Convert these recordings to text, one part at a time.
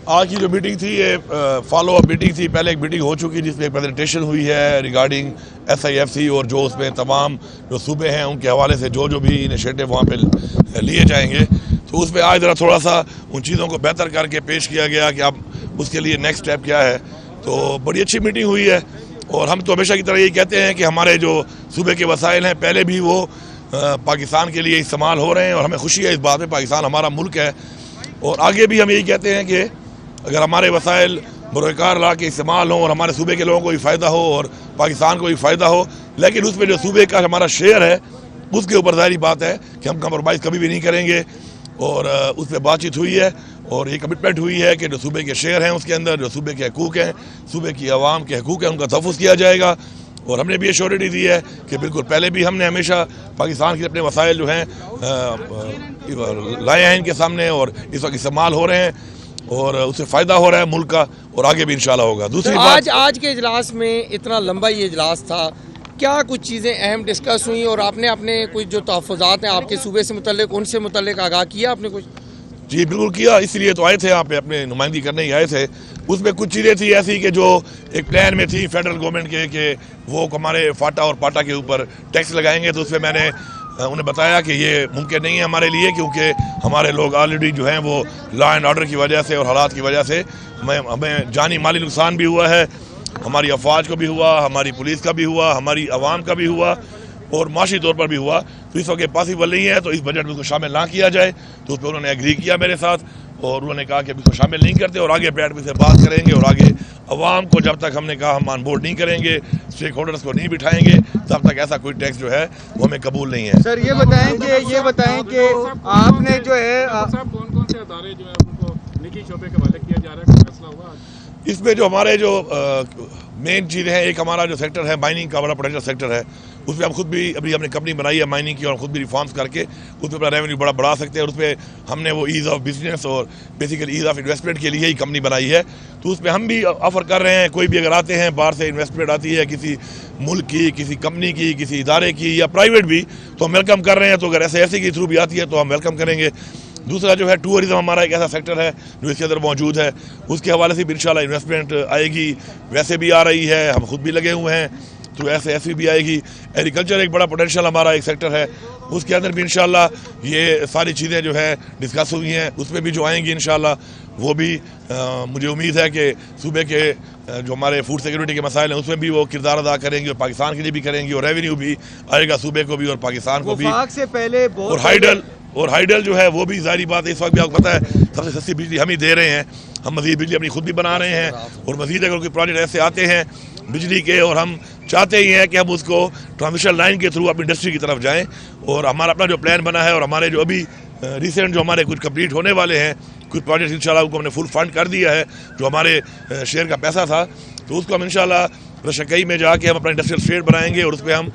آج کی جو میٹنگ تھی یہ فالو اپ میٹنگ تھی. پہلے ایک میٹنگ ہو چکی جس میں ایک پریزنٹیشن ہوئی ہے ریگارڈنگ SIFC اور جو اس میں تمام جو صوبے ہیں ان کے حوالے سے جو بھی انیشیٹو وہاں پہ لیے جائیں گے. تو اس میں آج ذرا تھوڑا سا ان چیزوں کو بہتر کر کے پیش کیا گیا کہ اب اس کے لیے نیکسٹ اسٹیپ کیا ہے. تو بڑی اچھی میٹنگ ہوئی ہے اور ہم تو ہمیشہ کی طرح یہی کہتے ہیں کہ ہمارے جو صوبے کے وسائل ہیں پہلے بھی وہ پاکستان کے لیے استعمال ہو رہے ہیں اور ہمیں خوشی ہے اس بات میں. پاکستان ہمارا ملک ہے اور آگے بھی ہم یہی کہتے ہیں کہ اگر ہمارے وسائل بروئے کار لا کے استعمال ہوں اور ہمارے صوبے کے لوگوں کو بھی فائدہ ہو اور پاکستان کو بھی فائدہ ہو, لیکن اس میں جو صوبے کا ہمارا شیئر ہے اس کے اوپر ظاہری بات ہے کہ ہم کمپرومائز کبھی بھی نہیں کریں گے. اور اس پہ بات چیت ہوئی ہے اور یہ کمٹمنٹ ہوئی ہے کہ جو صوبے کے شیئر ہیں اس کے اندر جو صوبے کے حقوق ہیں, صوبے کی عوام کے حقوق ہیں, ان کا تحفظ کیا جائے گا. اور ہم نے بھی ایشورٹی دی ہے کہ بالکل پہلے بھی ہم نے ہمیشہ پاکستان کے اپنے وسائل جو ہیں لائے ہیں ان کے سامنے اور اس وقت استعمال ہو رہے ہیں اور اس سے فائدہ ہو رہا ہے ملک کا اور آگے بھی انشاءاللہ ہوگا. دوسری بات, آج کے اجلاس میں اتنا لمبا یہ اجلاس تھا, کیا کچھ چیزیں اہم ڈسکس ہوئیں اور آپ نے اپنے کچھ جو تحفظات ہیں آپ کے صوبے سے متعلق ان سے متعلق آگاہ کیا آپ نے کچھ؟ جی بالکل کیا, اس لیے تو آئے تھے آپ اپنے نمائندگی کرنے ہی آئے تھے. اس میں کچھ چیزیں تھیں ایسی کہ جو ایک پلان میں تھی فیڈرل گورنمنٹ کے کہ وہ ہمارے فاٹا اور پاٹا کے اوپر ٹیکس لگائیں گے. تو اس میں میں نے انہیں بتایا کہ یہ ممکن نہیں ہے ہمارے لیے, کیونکہ ہمارے لوگ آلریڈی جو ہیں وہ لا اینڈ آرڈر کی وجہ سے اور حالات کی وجہ سے ہمیں جانی مالی نقصان بھی ہوا ہے, ہماری افواج کو بھی ہوا, ہماری پولیس کا بھی ہوا, ہماری عوام کا بھی ہوا اور معاشی طور پر بھی ہوا. تو اس وقت پاسبل نہیں ہے تو اس بجٹ میں اس کو شامل نہ کیا جائے. تو اس پہ انہوں نے ایگری کیا میرے ساتھ اور انہوں نے کہا کہ اس کو شامل نہیں کرتے اور آگے بیٹھ سے بات کریں گے اور آگے عوام کو جب تک ہم نے کہا ہم آن بورڈ نہیں کریں گے, اسٹیک ہولڈرز کو نہیں بٹھائیں گے, تب تک ایسا کوئی ٹیکس جو ہے وہ ہمیں قبول نہیں ہے. سر یہ بتائیں کہ آپ نے جو ہے کون سے ادارے جو ہے ان کو نجی شعبے کے حوالے کیا جا رہا ہے, فیصلہ ہوا اس میں؟ جو ہمارے جو مین چیزیں ہیں, ایک ہمارا جو سیکٹر ہے مائننگ کا بڑا پوٹینشیل سیکٹر ہے, اس پہ ہم خود بھی ابھی ہم نے کمپنی بنائی ہے مائننگ کی اور خود بھی ریفارمز کر کے اس پہ اپنا ریونیو بڑا بڑھا سکتے ہیں. اور اس پہ ہم نے وہ ایز آف بزنس اور بیسیکلی ایز آف انویسٹمنٹ کے لیے ہی کمپنی بنائی ہے. تو اس پہ ہم بھی آفر کر رہے ہیں, کوئی بھی اگر آتے ہیں باہر سے انویسٹمنٹ آتی ہے کسی ملک کی, کسی کمپنی کی, کسی ادارے کی یا پرائیویٹ بھی, تو ہم ویلکم کر رہے ہیں. تو اگر ایسے کے تھرو بھی آتی ہے تو ہم ویلکم کریں گے. دوسرا جو ہے ٹورزم ہمارا ایک ایسا سیکٹر ہے جو اس کے اندر موجود ہے, اس کے حوالے سے بھی انشاءاللہ انویسٹمنٹ آئے گی, ویسے بھی آ رہی ہے, ہم خود بھی لگے ہوئے ہیں. تو ایسے بھی آئے گی. ایگریکلچر ایک بڑا پوٹینشیل ہمارا ایک سیکٹر ہے, اس کے اندر بھی انشاءاللہ یہ ساری چیزیں جو ہے ڈسکس ہوئی ہیں, اس میں بھی جو آئیں گی انشاءاللہ وہ بھی مجھے امید ہے کہ صوبے کے جو ہمارے فوڈ سیکورٹی کے مسائل ہیں اس میں بھی وہ کردار ادا کریں گی اور پاکستان کے لیے بھی کریں گی اور ریونیو بھی آئے گا صوبے کو بھی اور پاکستان کو بھی. سے پہلے اور ہائیڈل جو ہے وہ بھی ظاہری بات ہے اس وقت بھی آپ کو پتہ ہے سب سے سستی بجلی ہم ہی دے رہے ہیں. ہم مزید بجلی اپنی خود بھی بنا رہے ہیں اور مزید اگر کوئی پروجیکٹ ایسے آتے ہیں بجلی کے اور ہم چاہتے ہی ہیں کہ ہم اس کو ٹرانسمیشن لائن کے تھرو اپنی انڈسٹری کی طرف جائیں. اور ہمارا اپنا جو پلان بنا ہے اور ہمارے جو ابھی ریسنٹ جو ہمارے کچھ کمپلیٹ ہونے والے ہیں کچھ پروجیکٹ انشاءاللہ ان کو ہم نے فل فنڈ کر دیا ہے جو ہمارے شیئر کا پیسہ تھا. تو اس کو ہم انشاءاللہ رشکئی میں جا کے ہم اپنا انڈسٹریل اسٹیٹ بنائیں گے اور اس پہ ہم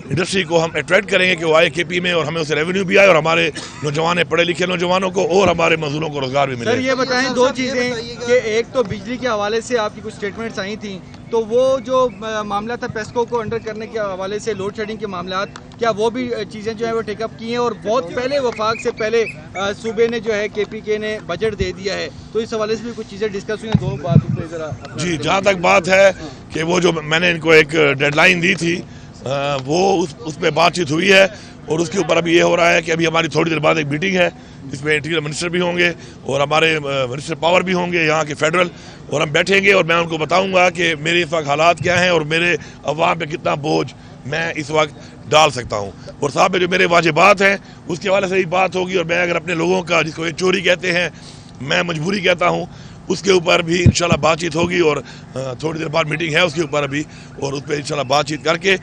انڈسٹری کو ہم اٹریکٹ کریں گے کہ وہ آئے KP میں اور ہمیں اسے ریونیو بھی آئے اور ہمارے نوجوان پڑھے لکھے نوجوانوں کو اور ہمارے مزدوروں کو روزگار بھی ملے. سر یہ بتائیں دو چیزیں کہ ایک تو بجلی کے حوالے سے آپ کی کچھ اسٹیٹمنٹس آئی تھیں, تو وہ جو معاملہ تھا پیسکو کو انڈر کرنے کے حوالے سے لوڈ شیڈنگ کے معاملات, کیا وہ بھی چیزیں جو ہیں وہ ٹیک اپ کی ہیں؟ اور بہت پہلے وفاق سے پہلے صوبے نے جو ہے KPK نے بجٹ دے دیا ہے, تو اس حوالے سے بھی کچھ چیزیں ڈسکس ہوئی ہیں. دو بات پہ ذرا جی جہاں تک بات ہے کہ وہ جو میں نے ان کو ایک ڈیڈ لائن دی تھی وہ اس پہ بات چیت ہوئی ہے اور اس کے اوپر ابھی یہ ہو رہا ہے کہ ابھی ہماری تھوڑی دیر بعد ایک میٹنگ ہے جس میں انٹیریئر منسٹر بھی ہوں گے اور ہمارے منسٹر پاور بھی ہوں گے یہاں کے فیڈرل, اور ہم بیٹھیں گے اور میں ان کو بتاؤں گا کہ میرے اس وقت حالات کیا ہیں اور میرے عوام پہ کتنا بوجھ میں اس وقت ڈال سکتا ہوں. اور صاحب میں جو میرے واجبات ہیں اس کے حوالے سے ہی بات ہوگی. اور میں اگر اپنے لوگوں کا جس کو یہ چوری کہتے ہیں میں مجبوری کہتا ہوں اس کے اوپر بھی انشاءاللہ بات چیت ہوگی اور تھوڑی دیر بعد میٹنگ ہے اس کے اوپر ابھی, اور اس پہ انشاءاللہ بات چیت کر کے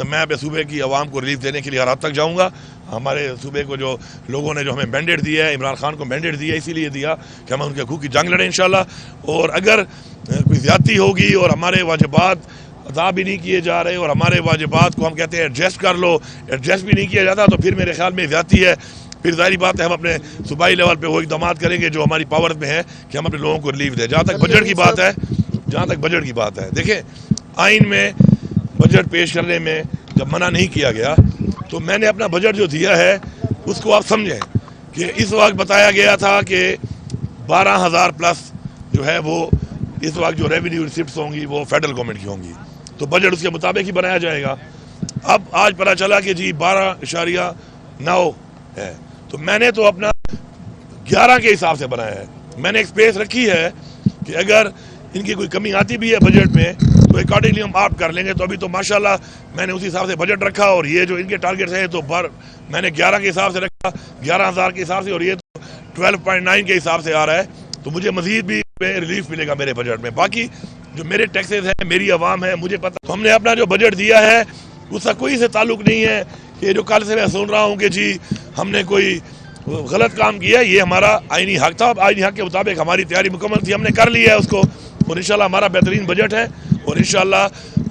میں اپنے صوبے کی عوام کو ریلیف دینے کے لیے ہر حد تک جاؤں گا. ہمارے صوبے کو جو لوگوں نے جو ہمیں مینڈیٹ دیا ہے, عمران خان کو مینڈیٹ دیا اسی لیے دیا کہ ہم ان کے حقوق کی جنگ لڑیں انشاءاللہ. اور اگر کوئی زیادتی ہوگی اور ہمارے واجبات ادا بھی نہیں کیے جا رہے اور ہمارے واجبات کو ہم کہتے ہیں ایڈجسٹ کر لو, ایڈجسٹ بھی نہیں کیا جاتا تو پھر میرے خیال میں زیادتی ہے. پھر ظاہری بات ہے ہم اپنے صوبائی لیول پہ وہ اقدامات کریں گے جو ہماری پاور میں ہے کہ ہم اپنے لوگوں کو ریلیف دیں. جہاں تک بجٹ کی بات ہے دیکھیں آئین میں بجٹ پیش کرنے میں جب منع نہیں کیا گیا تو میں نے اپنا بجٹ جو دیا ہے اس کو آپ سمجھیں کہ اس وقت بتایا گیا تھا کہ 12,000 प्लस जो है वो इस वक्त जो रेवेन्यू रिसिप्ट्स होंगी वो फेडरल गवर्नमेंट की होंगी, तो बजट उसके मुताबिक ही बनाया जाएगा। अब आज पता चला कि जी 12.9 है, तो मैंने तो अपना 11 के हिसाब से बनाया है। मैंने एक स्पेस रखी है कि अगर इनकी कोई कमी आती भी है बजट में तो अकॉर्डिंगली हम ऑप्ट कर लेंगे। तो अभी तो माशाल्लाह मैंने उसी हिसाब से बजट रखा, और ये जो इनके टारगेट्स हैं तो मैंने 11 के हिसाब से रखा, 11,000 के हिसाब से, और ये तो 12.9 के हिसाब से आ रहा है। तो मुझे मजीद भी रिलीफ मिलेगा मेरे बजट में। बाकी जो मेरे टैक्सेस हैं, मेरी आवाम है, मुझे पता, तो हमने अपना जो बजट दिया है उसका कोई से ताल्लुक नहीं है कि जो कल से मैं सुन रहा हूँ कि जी हमने कोई गलत काम किया। ये हमारा आईनी हक था, आईनी हक के मुताबिक हमारी तैयारी मुकम्मल थी, हमने कर लिया है उसको, और इंशाल्लाह हमारा बेहतरीन बजट है। और इंशाल्लाह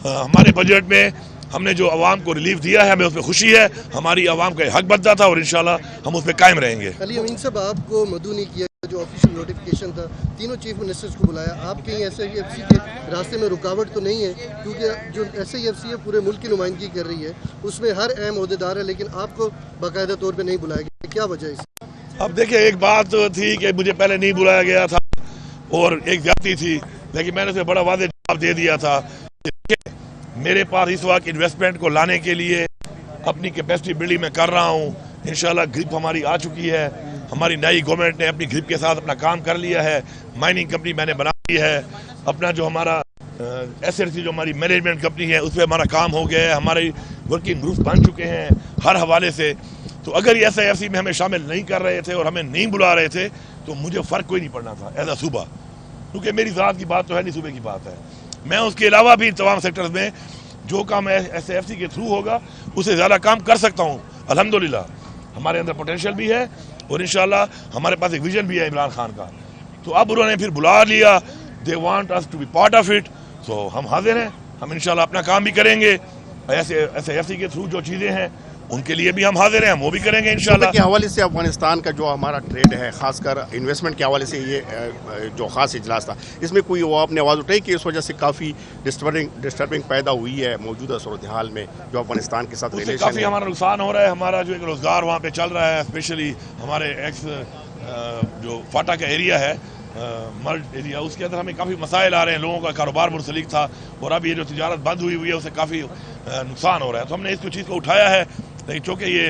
हमारे बजट में हमने जो आवाम को रिलीफ दिया है हमें उसमें खुशी है, हमारी आवाम का हक बनता था, और इंशाल्लाह हम उस पर कायम रहेंगे। अली अमीन साहब, आपको मदू नहीं किया, जो ऑफिशियल नोटिफिकेशन था, तीनों चीफ मिनिस्टर्स को बुलाया, आप कहीं SIFC के रास्ते में रुकावट तो नहीं है? क्योंकि जो SIFC है पूरे मुल्क की नुमाइंदगी कर रही है, उसमें हर अहम ओहदेदार है, लेकिन आपको बाकायदा तौर पर नहीं बुलाया गया, क्या वजह है इसकी? अब देखिए, एक बात थी कि मुझे पहले नहीं बुलाया गया था और एक ज्यादती थी, लेकिन मैंने उसे बड़ा वादे जवाब दे दिया था। मेरे पास इस वक्त इन्वेस्टमेंट को लाने के लिए अपनी कैपेसिटी बिल्डिंग में कर रहा हूँ। इंशाल्लाह ग्रिप हमारी आ चुकी है, हमारी नई गवर्नमेंट ने अपनी ग्रिप के साथ अपना काम कर लिया है, माइनिंग कंपनी मैंने बना ली है, अपना जो हमारा SRC जो हमारी मैनेजमेंट कंपनी है उस पर हमारा काम हो गया है, हमारे वर्किंग ग्रुप्स बन चुके हैं हर हवाले से। तो अगर ये SIFC में हमें शामिल नहीं कर रहे थे और हमें नहीं बुला रहे थे तो मुझे फ़र्क कोई नहीं पड़ना था एज अ सूबा, क्योंकि मेरी ज़ात की बात तो है नहीं, सूबे की बात है। मैं उसके अलावा भी तमाम सेक्टर्स में जो काम SIFC के थ्रू होगा उससे ज़्यादा काम कर सकता हूँ। अल्हम्दुलिल्लाह हमारे अंदर पोटेंशियल भी है और इंशाल्लाह हमारे पास एक विजन भी है इमरान खान का। तो अब उन्होंने फिर बुला लिया, they want us to be part of it, तो हम हाजिर हैं, हम इंशाल्लाह अपना काम भी करेंगे। ऐसे SIFC के थ्रू जो चीज़ें हैं उनके लिए भी हम हाजिर हैं, हम वो भी करेंगे इंशाल्लाह। के हवाले से अफगानिस्तान का जो हमारा ट्रेड है, खासकर इन्वेस्टमेंट के हवाले से ये जो खास इजलास था, इसमें कोई वो आपने आवाज़ उठाई कि इस वजह से काफ़ी डिस्टर्बिंग पैदा हुई है मौजूदा सूरत हाल में जो अफगानिस्तान के साथ रिलेशन काफ़ी हमारा नुकसान हो रहा है। हमारा जो एक रोज़गार वहाँ पे चल रहा है, स्पेशली हमारे एक्स जो फाटा का एरिया है, मर्ड एरिया, उसके अंदर हमें काफ़ी मसाइल आ रहे हैं, लोगों का कारोबार मुंसलिक था और अब ये जो तिजारत बंद हुई है उससे काफ़ी नुकसान हो रहा है। तो हमने इस चीज़ को उठाया है, लेकिन चूँकि ये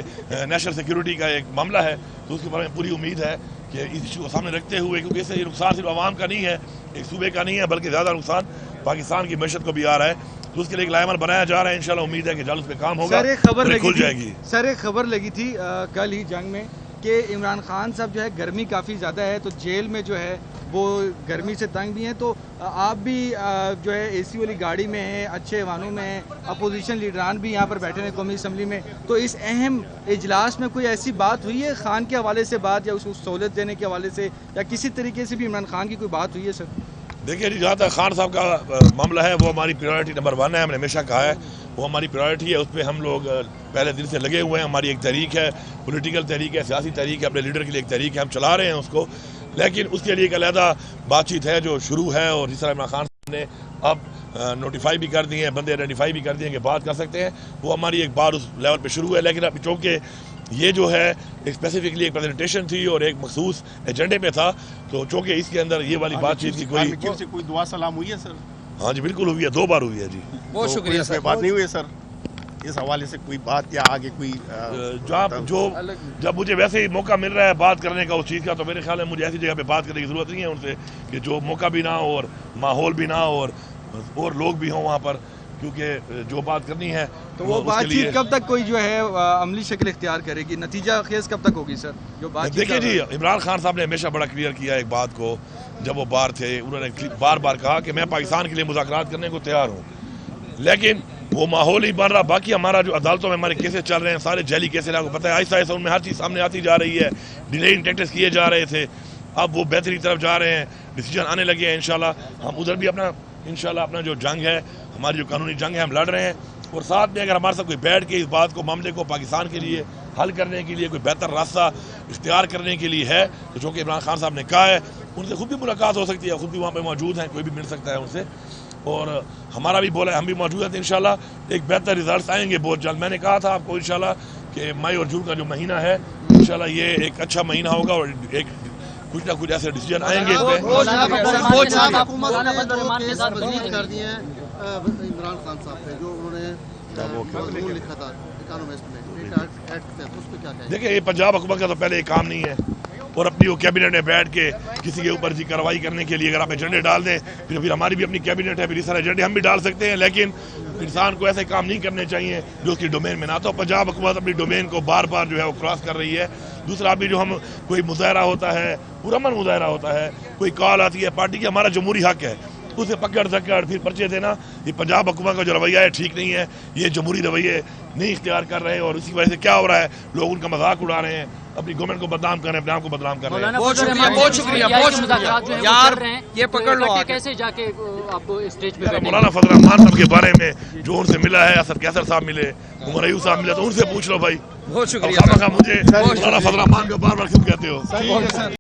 नेशनल सिक्योरिटी का एक मामला है तो उसके बारे में पूरी उम्मीद है कि इस इशू को सामने रखते हुए, क्योंकि इससे ये नुकसान सिर्फ आवाम का नहीं है, एक सूबे का नहीं है, बल्कि ज़्यादा नुकसान पाकिस्तान की मैशत को भी आ रहा है, तो उसके लिए एक लायमन बनाया जा रहा है। इंशाल्लाह उम्मीद है कि जल्द उस पर काम होगा, खुल जाएगी। सर एक खबर लगी थी कल ही जंग में कि इमरान खान साहब जो है गर्मी काफ़ी ज़्यादा है तो जेल में जो है वो गर्मी से तंग भी हैं, तो आप भी जो है AC वाली गाड़ी में हैं, अच्छे वाहनों में हैं, अपोजिशन लीडरान भी यहाँ पर बैठे हैं कौमी असम्बली में, तो इस अहम इजलास में कोई ऐसी बात हुई है खान के हवाले से बात, या उसको सहूलत देने के हवाले से, या किसी तरीके से भी इमरान खान की कोई बात हुई है? सर देखिए जी, जहाँ तक खान साहब का मामला है वो हमारी प्रायोरिटी नंबर 1 है, हमने हमेशा कहा है वो हमारी प्रायोरिटी है, उस पर हम लोग पहले दिन से लगे हुए हैं। हमारी एक तहरीक है, पॉलिटिकल तहरीक है, सियासी तहरीक है, अपने लीडर के लिए एक तहरीक है, हम चला रहे हैं उसको, लेकिन उसके लिए एक अलहदा बातचीत है जो शुरू है। और जिस तरह इमरान खान साहब ने अब नोटिफाई भी कर दिए हैं, बंदे आइडेंटिफाई भी कर दिए हैं कि बात कर सकते हैं, वो हमारी एक बार उस लेवल पे शुरू है। लेकिन अब चूँकि ये जो है एक स्पेसिफिकली एक प्रेजेंटेशन थी और एक मखसूस एजेंडे पे था, तो चूँकि इसके अंदर ये वाली बातचीत की कोई दुआ सलाम हुई है सर? हाँ जी बिल्कुल हुई है, 2 बार हुई है जी। बहुत शुक्रिया सर। बात नहीं हुई है सर इस हवाले से कोई बात, या आगे कोई जब मुझे वैसे ही मौका मिल रहा है बात करने का उस चीज़ का, तो मेरे ख्याल में मुझे ऐसी जगह पे बात करने की ज़रूरत नहीं है उनसे कि जो मौका भी ना हो और माहौल भी ना हो और लोग भी हों वहाँ पर, क्योंकि जो बात करनी है तो वो बातचीत कब तक कोई जो है अमली शक्ल इख्तियार करेगी, नतीजा खेज कब तक होगी सर जो बात? देखिए जी, इमरान खान साहब ने हमेशा बड़ा क्लियर किया एक बात को, जब वो बाहर थे उन्होंने बार बार कहा कि मैं पाकिस्तान के लिए मुज़ाकरात करने को तैयार हूँ, लेकिन वो माहौल ही बन रहा। बाकी हमारा जो अदालतों में हमारे केसेस चल रहे हैं, सारे जैली केसेस, आपको पता है, आहिस्ता आहिस्ता उनमें हर चीज़ सामने आती जा रही है, डिलेइंग टैक्टिक्स किए जा रहे थे, अब वो बेहतरी की तरफ जा रहे हैं, डिसीजन आने लगे हैं। इंशाल्लाह हम उधर भी अपना जो जंग है, हमारी जो कानूनी जंग है, हम लड़ रहे हैं, और साथ में अगर हमारे साथ कोई बैठ के इस बात को, मामले को पाकिस्तान के लिए हल करने के लिए कोई बेहतर रास्ता इख्तियार करने के लिए है, तो जो कि इमरान खान साहब ने कहा है, उनसे खुद भी मुलाकात हो सकती है, खुद भी वहाँ पे मौजूद हैं, कोई भी मिल सकता है उनसे, और हमारा भी बोला है, हम भी मौजूद हैं। इंशाल्लाह एक बेहतर रिजल्ट आएंगे बहुत जल्द। मैंने कहा था आपको इंशाल्लाह कि मई और जून का जो महीना है, इंशाल्लाह ये एक अच्छा महीना होगा और एक कुछ ना कुछ ऐसे डिसीजन आएंगे इस पे। कर दिए हैं इमरान खान साहब पे जो उन्होंने मजमून लिखा था इकोनॉमिस्ट में एक्ट पे, उस पे क्या कहेंगे? देखिए ये पंजाब हुकूमत का तो पहले ये काम नहीं है, और अपनी वो कैबिनेट में बैठ के किसी के ऊपर जी कार्रवाई करने के लिए अगर आप एजेंडे डाल दें, फिर हमारी भी अपनी कैबिनेट है, फिर इस तरह एजेंडे हम भी डाल सकते हैं, लेकिन इंसान को ऐसे काम नहीं करने चाहिए जो उसकी डोमेन में ना। तो पंजाब हुकूमत अपनी डोमेन को बार बार जो है वो क्रॉस कर रही है। दूसरा भी जो हम कोई मुजाहरा होता है, पुरअमन मुजाहरा होता है, कोई कॉल आती है पार्टी की, हमारा जमहूरी हक है, उसे पकड़ धक्कड़ फिर पर्चे देना, ये पंजाब हुकूमत का जो रवैया है ठीक नहीं है, ये जमहूरी रवैये नहीं इख्तियार कर रहे हैं, और इसी वजह से क्या हो रहा है, लोग उनका मजाक उड़ा रहे हैं, अपनी गवर्नमेंट को बदनाम कर रहे हैं, अपने आप को बदनाम कर रहे हैं। बहुत शुक्रिया, बहुत शुक्रिया, बहुत शुक्रिया यार, ये पकड़ लो आके। कैसे जाके आपको स्टेज पे यार मौलाना फजल रहमान साहब के बारे में जो उनसे मिला है, असद कैसर साहब मिले, उमर अयूब साहब मिले, तो उनसे पूछ लो भाई। बहुत शुक्रिया मुझे मौलाना फजल रहमान को बार बार क्यों कहते हो?